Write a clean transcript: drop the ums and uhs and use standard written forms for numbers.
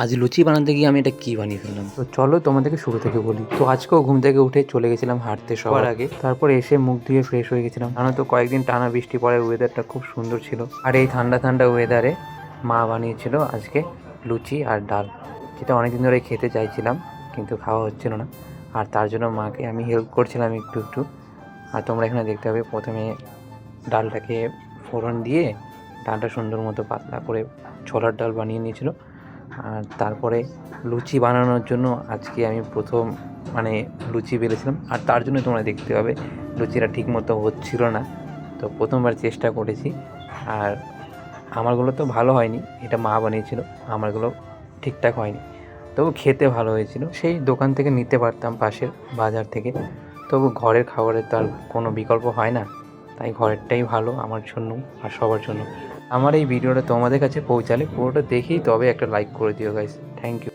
আজ লুচি বানাতে গিয়ে আমি এটা কী বানিয়ে ফেললাম। তো চলো তোমাদেরকে শুরু থেকে বলি। তো আজকেও ঘুম থেকে উঠে চলে গেছিলাম হাঁটতে সবার আগে। তারপর এসে মুখ ধুয়ে ফ্রেশ হয়ে গেছিলাম। জানো তো কয়েকদিন টানা বৃষ্টি পড়ে ওয়েদারটা খুব সুন্দর ছিল। আর এই ঠান্ডা ঠান্ডা ওয়েদারে মা বানিয়েছিল আজকে লুচি আর ডাল, যেটা অনেকদিন ধরে খেতে চাইছিলাম কিন্তু খাওয়া হচ্ছিল না। আর তার জন্য মাকে আমি হেল্প করছিলাম একটু একটু। আর তোমরা এখানে দেখতে হবে প্রথমে ডালটাকে ফোড়ন দিয়ে ডালটা সুন্দর মতো পাতলা করে ছোলার ডাল বানিয়ে নিয়েছিল। আর তারপরে লুচি বানানোর জন্য আজকে আমি প্রথম লুচি বেলেছিলাম। আর তার জন্য তোমরা দেখতে পাবে লুচিটা ঠিক মতো হচ্ছিল না। তো প্রথমবার চেষ্টা করেছি, আর আমারগুলো তো ভালো হয়নি, এটা মা বানিয়েছিল, আমারগুলো ঠিকঠাক হয়নি। তবু খেতে ভালো হয়েছিল। সেই দোকান থেকে নিতে পারতাম পাশের বাজার থেকে, তবু ঘরের খাবারের তো আর কোনো বিকল্প হয় না, তাই ঘরেরটাই ভালো আমার জন্য আর সবার জন্য। আমার এই ভিডিওটা তোমাদের কাছে পৌঁছালে পুরোটা দেখেই তবে একটা লাইক করে দিও গাইস। Thank you.